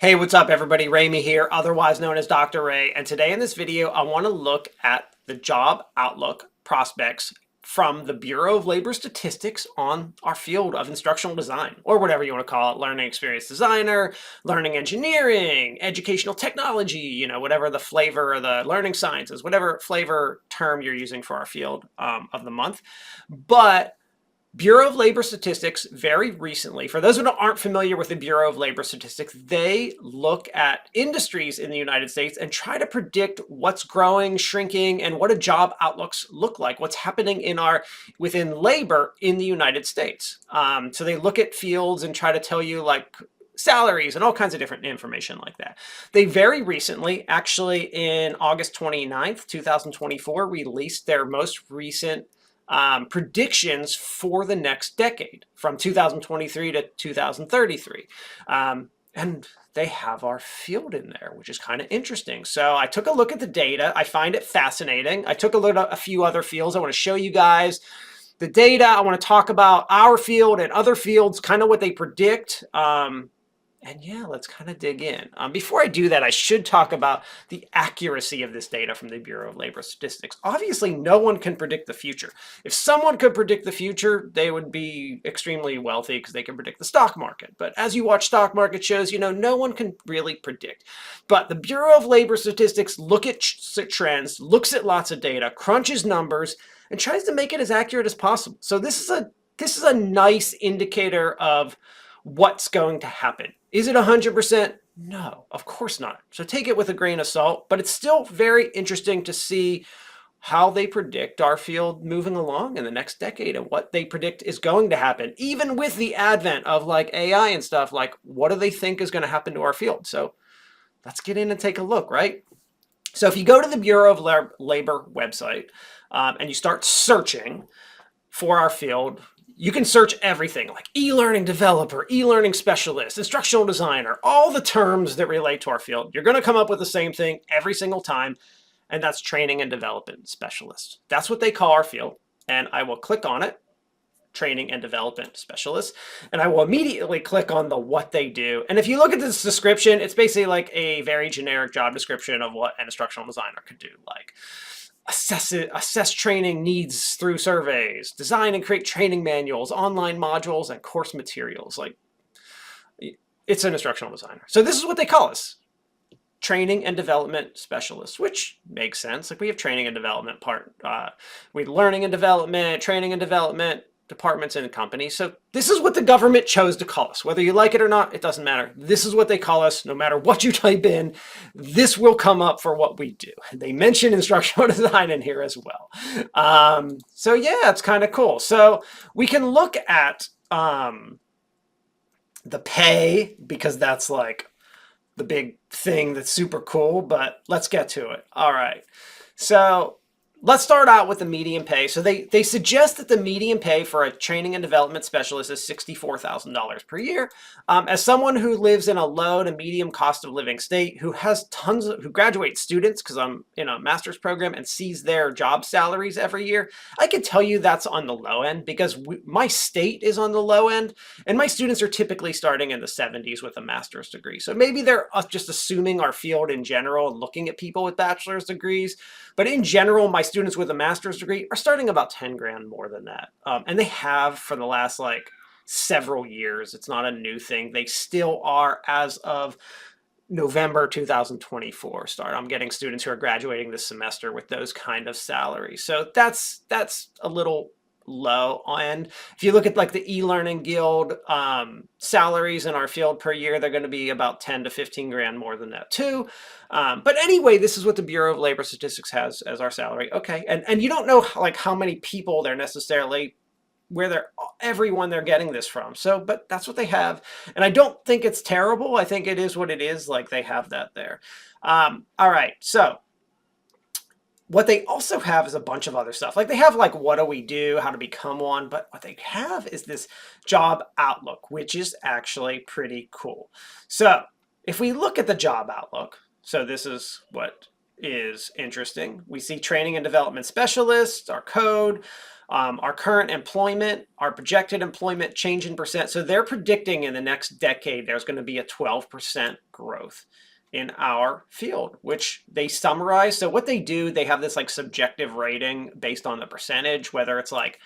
Hey, what's up everybody? Ramey here, otherwise known as Dr. Ray, and today in this video I want to look at the job outlook prospects from the Bureau of Labor Statistics on our field of instructional design, or whatever you want to call it, learning experience designer, learning engineering, educational technology, whatever the flavor of the learning sciences, whatever flavor term you're using for our field of the month. But Bureau of Labor Statistics very recently, for those who aren't familiar with the Bureau of Labor Statistics, they look at industries in the United States and try to predict what's growing, shrinking, and what a job outlooks look like, what's happening within labor in the United States. So they look at fields and try to tell you like salaries and all kinds of different information like that. They very recently, actually in August 29th, 2024, released their most recent predictions for the next decade from 2023 to 2033. And they have our field in there, which is kind of interesting. So I took a look at the data. I find it fascinating. I took a look at a few other fields. I want to show you guys the data. I want to talk about our field and other fields, kind of what they predict. And yeah, let's kind of dig in. Before I do that, I should talk about the accuracy of this data from the Bureau of Labor Statistics. Obviously, no one can predict the future. If someone could predict the future, they would be extremely wealthy because they can predict the stock market. But as you watch stock market shows, no one can really predict. But the Bureau of Labor Statistics look at trends, looks at lots of data, crunches numbers, and tries to make it as accurate as possible. So this is a nice indicator of what's going to happen. Is it 100%? No, of course not. So take it with a grain of salt, but it's still very interesting to see how they predict our field moving along in the next decade and what they predict is going to happen, even with the advent of like AI and stuff. Like, what do they think is going to happen to our field? So let's get in and take a look, right? So if you go to the Bureau of Labor website and you start searching for our field, you can search everything like e-learning developer, e-learning specialist, instructional designer, all the terms that relate to our field. You're going to come up with the same thing every single time, and that's training and development specialist. That's what they call our field, and I will click on it, training and development specialist, and I will immediately click on the what they do. And if you look at this description, it's basically like a very generic job description of what an instructional designer could do, like assess training needs through surveys, design and create training manuals, online modules, and course materials. Like, it's an instructional designer. So this is what they call us, training and development specialists, which makes sense. Like, we have training and development we have learning and development, training and development departments in the company. So this is what the government chose to call us. Whether you like it or not, it doesn't matter. This is what they call us. No matter what you type in, this will come up for what we do. They mention instructional design in here as well. So yeah, it's kind of cool. So we can look at the pay, because that's like the big thing that's super cool, but let's get to it. All right. So let's start out with the median pay. So they suggest that the median pay for a training and development specialist is $64,000 per year. As someone who lives in a low to medium cost of living state, who graduates students, because I'm in a master's program, and sees their job salaries every year, I can tell you that's on the low end, because my state is on the low end, and my students are typically starting in the 70s with a master's degree. So maybe they're just assuming our field in general and looking at people with bachelor's degrees. But in general, my students with a master's degree are starting about 10 grand more than that. And they have for the last like several years. It's not a new thing. They still are, as of November 2024 start. I'm getting students who are graduating this semester with those kind of salaries. So that's a little low end. If you look at like the e-learning guild salaries in our field per year, they're going to be about 10 to 15 grand more than that too. But anyway, this is what the Bureau of Labor Statistics has as our salary. Okay. And you don't know like how many people they're necessarily, everyone they're getting this from. So, but that's what they have. And I don't think it's terrible. I think it is what it is. Like, they have that there. All right. So what they also have is a bunch of other stuff. Like, they have like, what do we do, how to become one, but what they have is this job outlook, which is actually pretty cool. So if we look at the job outlook, so this is what is interesting. We see training and development specialists, our code, our current employment, our projected employment change in percent. So they're predicting in the next decade there's going to be a 12% growth in our field, which they summarize. So what they do, they have this like subjective rating based on the percentage, whether it's like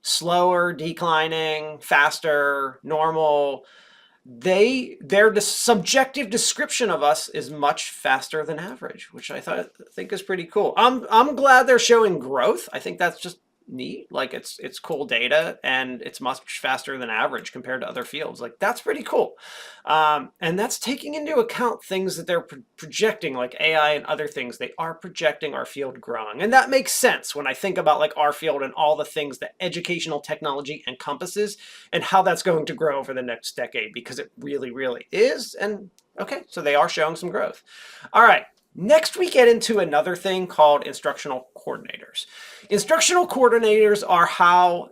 slower, declining, faster, normal. Their subjective description of us is much faster than average, which I think is pretty cool. I'm glad they're showing growth. I think that's just neat. Like it's cool data, and it's much faster than average compared to other fields. Like that's pretty cool. And that's taking into account things that they're projecting, like AI and other things. They are projecting our field growing, and that makes sense when I think about like our field and all the things that educational technology encompasses and how that's going to grow over the next decade, because it really, really is. And okay, so they are showing some growth. All right. Next, we get into another thing called instructional coordinators. Instructional coordinators are how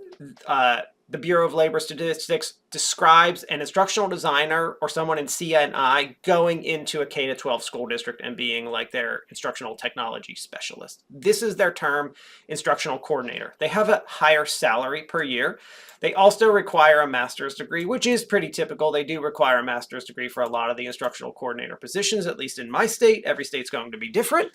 the Bureau of Labor Statistics describes an instructional designer or someone in CNI going into a K-12 school district and being like their instructional technology specialist. This is their term, instructional coordinator. They have a higher salary per year. They also require a master's degree, which is pretty typical. They do require a master's degree for a lot of the instructional coordinator positions, at least in my state. Every state's going to be different.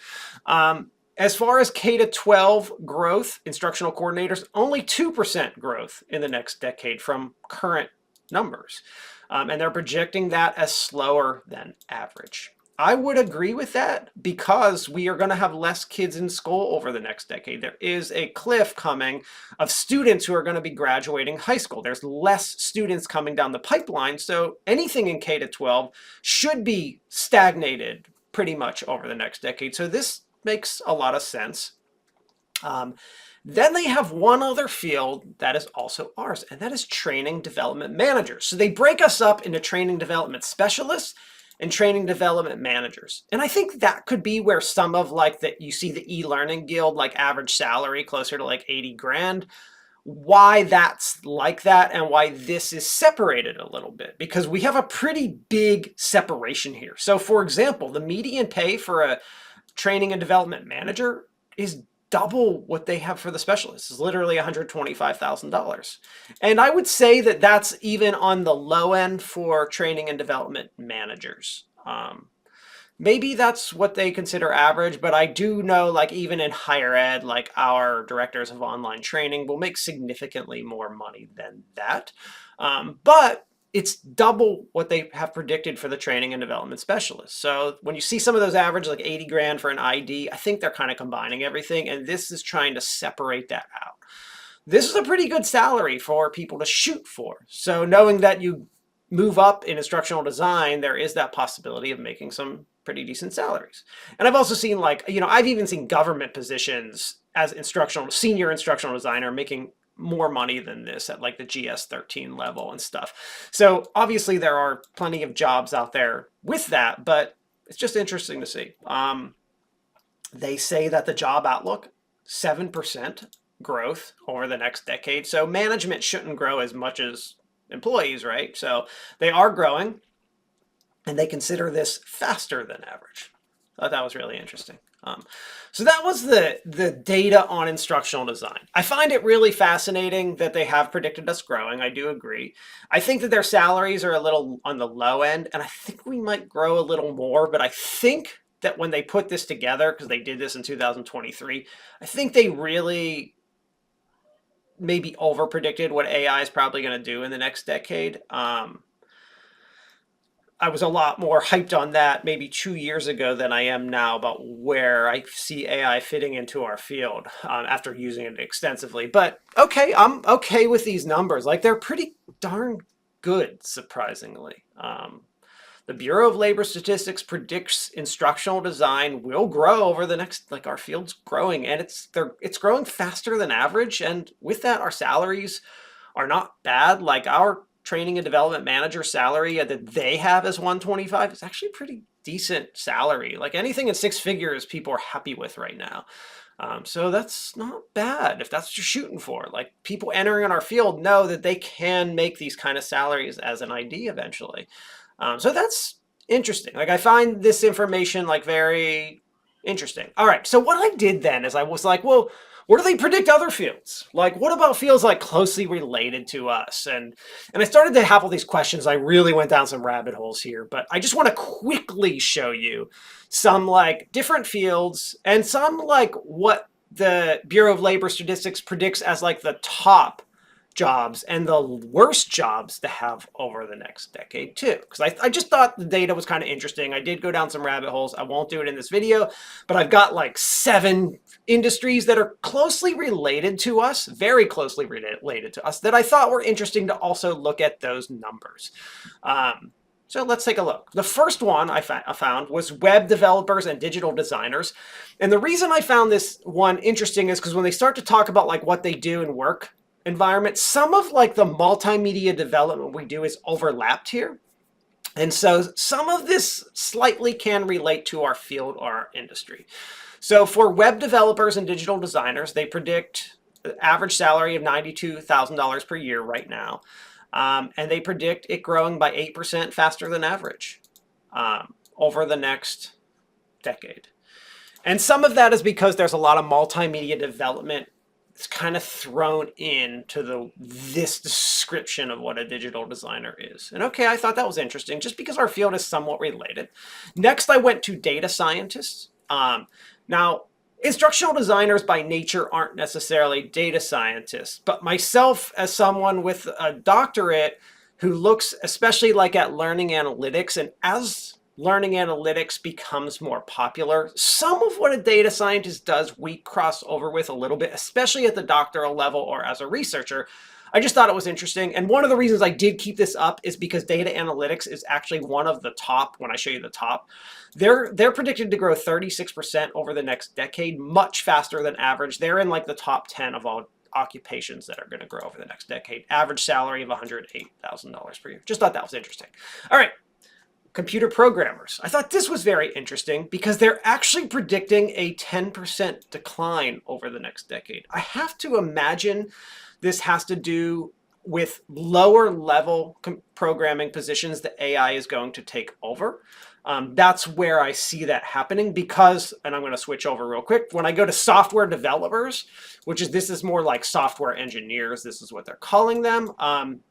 As far as K-12 growth, instructional coordinators, only 2% growth in the next decade from current numbers. And they're projecting that as slower than average. I would agree with that because we are going to have less kids in school over the next decade. There is a cliff coming of students who are going to be graduating high school. There's less students coming down the pipeline. So anything in K-12 should be stagnated pretty much over the next decade. So this makes a lot of sense. Then they have one other field that is also ours, and that is training development managers. So they break us up into training development specialists and training development managers. And I think that could be where some of like that you see the e-learning guild, like average salary closer to like 80 grand, why that's like that and why this is separated a little bit, because we have a pretty big separation here. So for example, the median pay for a training and development manager is double what they have for the specialists. It's literally $125,000. And I would say that that's even on the low end for training and development managers. Maybe that's what they consider average, but I do know like even in higher ed, like our directors of online training will make significantly more money than that. But it's double what they have predicted for the training and development specialists. So when you see some of those averages, like 80 grand for an ID, I think they're kind of combining everything, and this is trying to separate that out. This is a pretty good salary for people to shoot for. So knowing that you move up in instructional design, there is that possibility of making some pretty decent salaries. And I've also seen like, I've even seen government positions as senior instructional designer making more money than this at like the GS-13 level and stuff. So obviously there are plenty of jobs out there with that, but it's just interesting to see. They say that the job outlook, 7% growth over the next decade. So management shouldn't grow as much as employees, right? So they are growing, and they consider this faster than average. I thought that was really interesting. So that was the data on instructional design. I find it really fascinating that they have predicted us growing. I do agree. I think that their salaries are a little on the low end, and I think we might grow a little more, but I think that when they put this together, because they did this in 2023, I think they really maybe over predicted what AI is probably going to do in the next decade. I was a lot more hyped on that maybe 2 years ago than I am now about where I see AI fitting into our field after using it extensively. But okay, I'm okay with these numbers. Like they're pretty darn good, surprisingly. The Bureau of Labor Statistics predicts instructional design will grow over the next, like our field's growing, and it's growing faster than average. And with that, our salaries are not bad. Like our training and development manager salary that they have as 125 is actually pretty decent salary. Like anything in six figures, people are happy with right now. So that's not bad if that's what you're shooting for. Like people entering in our field know that they can make these kind of salaries as an ID eventually. So that's interesting. Like I find this information like very Interesting. All right. So what I did then is I was like, well, what do they predict other fields? Like, what about fields like closely related to us? And I started to have all these questions. I really went down some rabbit holes here, but I just want to quickly show you some like different fields and some like what the Bureau of Labor Statistics predicts as like the top jobs and the worst jobs to have over the next decade too. Because I just thought the data was kind of interesting. I did go down some rabbit holes. I won't do it in this video, but I've got like 7 industries that are closely related to us, very closely related to us, that I thought were interesting to also look at those numbers. So let's take a look. The first one I found was web developers and digital designers. And the reason I found this one interesting is because when they start to talk about like what they do in work environment, some of like the multimedia development we do is overlapped here. And so some of this slightly can relate to our field or our industry. So for web developers and digital designers, they predict the average salary of $92,000 per year right now. And they predict it growing by 8% faster than average over the next decade. And some of that is because there's a lot of multimedia development. It's kind of thrown into this description of what a digital designer is. And okay, I thought that was interesting just because our field is somewhat related. Next, I went to data scientists. Now, instructional designers by nature aren't necessarily data scientists, but myself as someone with a doctorate who looks especially like at learning analytics, and as learning analytics becomes more popular, some of what a data scientist does we cross over with a little bit, especially at the doctoral level or as a researcher. I just thought it was interesting. And one of the reasons I did keep this up is because data analytics is actually one of the top, when I show you the top, they're predicted to grow 36% over the next decade, much faster than average. They're in like the top 10 of all occupations that are going to grow over the next decade. Average salary of $108,000 per year. Just thought that was interesting. All right. Computer programmers. I thought this was very interesting because they're actually predicting a 10% decline over the next decade. I have to imagine this has to do with lower level programming positions that AI is going to take over. That's where I see that happening because, and I'm going to switch over real quick, when I go to software developers, this is more like software engineers, this is what they're calling them,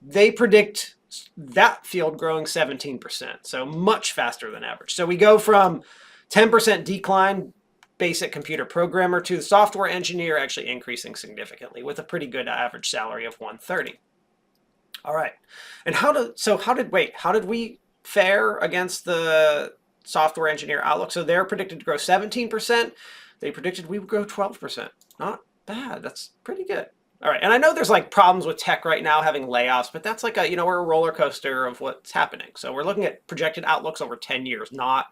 they predict that field growing 17%, so much faster than average. So we go from 10% decline basic computer programmer to the software engineer actually increasing significantly with a pretty good average salary of $130,000. All right, and how did we fare against the software engineer outlook? So they're predicted to grow 17%. They predicted we would grow 12%. Not bad. That's pretty good. All right, and I know there's like problems with tech right now having layoffs, but that's like we're a roller coaster of what's happening. So we're looking at projected outlooks over 10 years, not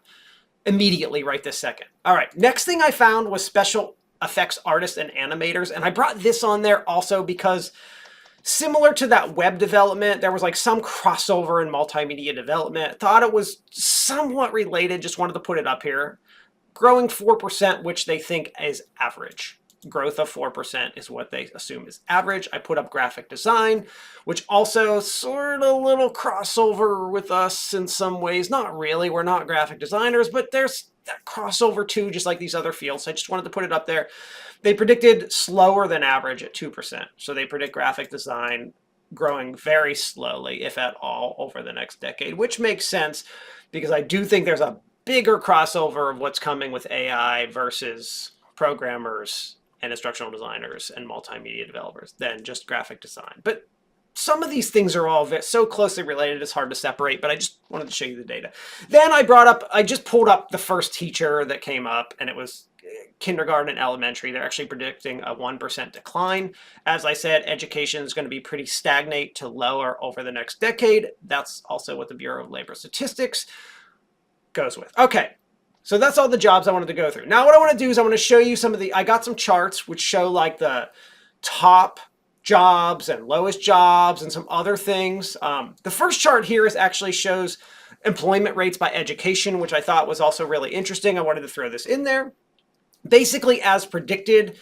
immediately right this second. All right, next thing I found was special effects artists and animators. And I brought this on there also because similar to that web development, there was like some crossover in multimedia development. Thought it was somewhat related, just wanted to put it up here. Growing 4%, which they think is average. Growth of 4% is what they assume is average. I put up graphic design, which also sort of little crossover with us in some ways. Not really, we're not graphic designers, but there's that crossover too, just like these other fields. I just wanted to put it up there. They predicted slower than average at 2%. So they predict graphic design growing very slowly, if at all, over the next decade, which makes sense because I do think there's a bigger crossover of what's coming with AI versus programmers and instructional designers and multimedia developers than just graphic design. But some of these things are all so closely related, it's hard to separate, but I just wanted to show you the data. Then I just pulled up the first teacher that came up, and it was kindergarten and elementary. They're actually predicting a 1% decline. As I said, education is going to be pretty stagnate to lower over the next decade. That's also what the Bureau of Labor Statistics goes with. Okay. So that's all the jobs I wanted to go through. Now what I want to do is I want to show you I got some charts which show like the top jobs and lowest jobs and some other things. The first chart here actually shows employment rates by education, which I thought was also really interesting. I wanted to throw this in there. Basically, as predicted,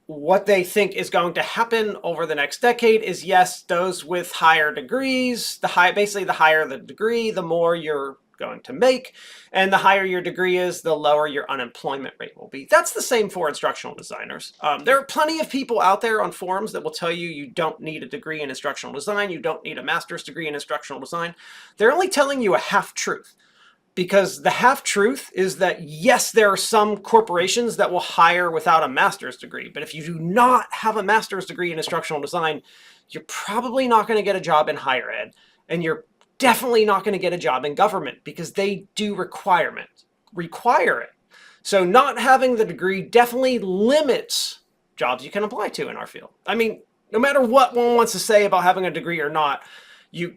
what they think is going to happen over the next decade is, yes, those with higher degrees, basically the higher the degree, the more your going to make. And the higher your degree is, the lower your unemployment rate will be. That's the same for instructional designers. There are plenty of people out there on forums that will tell you you don't need a degree in instructional design, you don't need a master's degree in instructional design. They're only telling you a half-truth. Because the half-truth is that, yes, there are some corporations that will hire without a master's degree. But if you do not have a master's degree in instructional design, you're probably not going to get a job in higher ed. And you're definitely not going to get a job in government because they do require it. So not having the degree definitely limits jobs you can apply to in our field. I mean, no matter what one wants to say about having a degree or not, you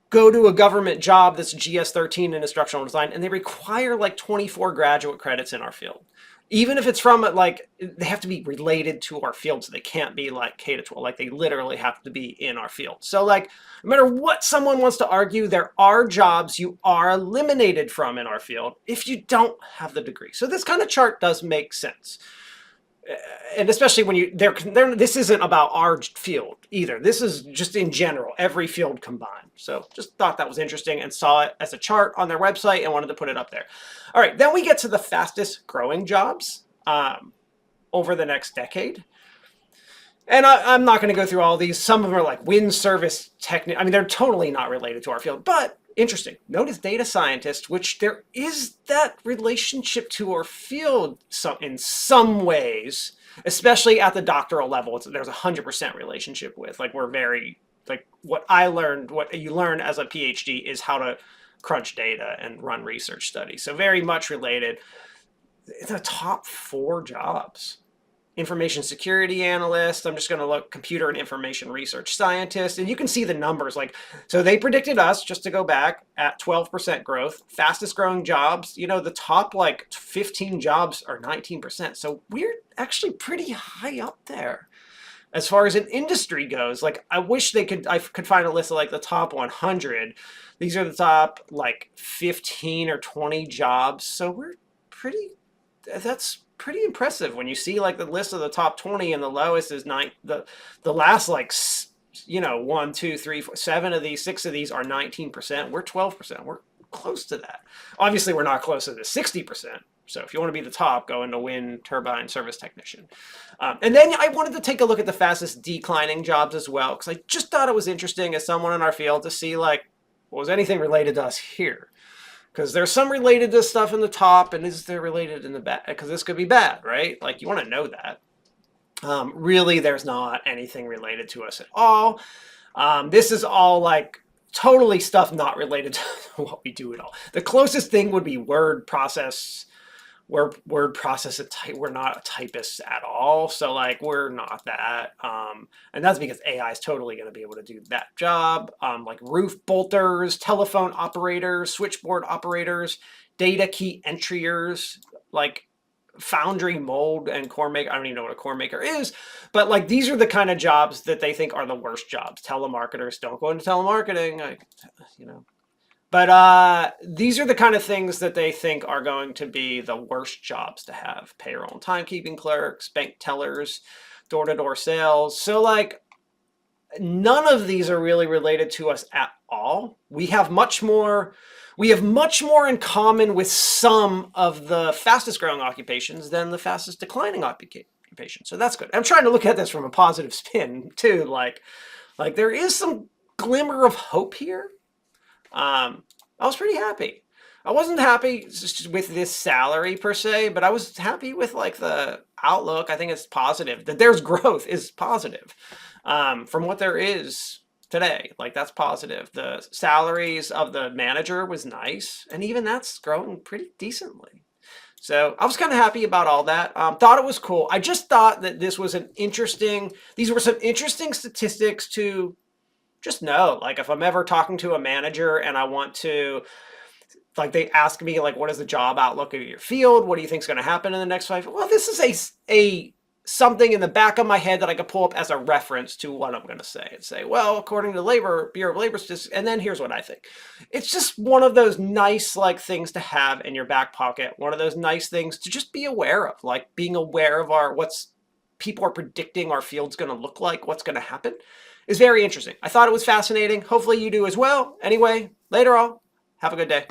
go to a government job that's GS-13 in instructional design, and they require like 24 graduate credits in our field. Even if it's from, like, they have to be related to our field, so they can't be like K-12. Like, they literally have to be in our field. So, like, no matter what someone wants to argue, there are jobs you are eliminated from in our field if you don't have the degree. So this kind of chart does make sense. And especially when this isn't about our field either. This is just in general, every field combined. So just thought that was interesting and saw it as a chart on their website and wanted to put it up there. All right, then we get to the fastest growing jobs over the next decade. And I'm not going to go through all these. Some of them are like wind service technique. I mean, they're totally not related to our field, but interesting. Notice data scientist, which there is that relationship to our field in some ways, especially at the doctoral level. There's 100% relationship with. Like, we're very, like, what you learn as a PhD is how to crunch data and run research studies. So very much related. The top 4 jobs. Information security analyst. I'm just going to look computer and information research scientist. And you can see the numbers. Like, so they predicted us, just to go back, at 12% growth. Fastest growing jobs, you know, the top like 15 jobs are 19%. So we're actually pretty high up there. As far as an industry goes, like, I wish I could find a list of like the top 100. These are the top like 15 or 20 jobs. So we're that's pretty impressive when you see like the list of the top 20 and the lowest is the last, like, you know, 1, 2, 3, 4, 7 of these, 6 of these are 19%. We're 12%. We're close to that. Obviously, we're not close to the 60%. So if you want to be the top, go into wind turbine service technician. And then I wanted to take a look at the fastest declining jobs as well, because I just thought it was interesting as someone in our field to see, like, was anything related to us here? Because there's some related to stuff in the top, and is there related in the back? Because this could be bad, right? Like, you want to know that. Really, there's not anything related to us at all. This is all, like, totally stuff not related to what we do at all. The closest thing would be word process. Word process, we're not typists at all. So, like, we're not that. And that's because AI is totally going to be able to do that job. Like roof bolters, telephone operators, switchboard operators, data key entryers, like foundry mold and core maker. I don't even know what a core maker is, but like, these are the kind of jobs that they think are the worst jobs. Telemarketers, don't go into telemarketing, you know. But these are the kind of things that they think are going to be the worst jobs to have. Payroll and timekeeping clerks, bank tellers, door-to-door sales. So, like, none of these are really related to us at all. We have much more in common with some of the fastest growing occupations than the fastest declining occupations. So that's good. I'm trying to look at this from a positive spin too. Like there is some glimmer of hope here. I was pretty happy. I wasn't happy just with this salary per se, but I was happy with like the outlook. I think it's positive that there's growth is positive from what there is today. Like, that's positive. The salaries of the manager was nice, and even that's growing pretty decently. So I was kind of happy about all that. Thought it was cool. I just thought that these were some interesting statistics to just know. Like, if I'm ever talking to a manager and I want to, like, they ask me, like, what is the job outlook of your field? What do you think is going to happen in the next 5 years? Well, this is something in the back of my head that I could pull up as a reference to what I'm going to say and say, well, according to the Bureau of Labor Statistics, and then here's what I think. It's just one of those nice, like, things to have in your back pocket. One of those nice things to just be aware of, like being aware of what's people are predicting our field's going to look like, what's going to happen is very interesting. I thought it was fascinating. Hopefully you do as well. Anyway, later on, have a good day.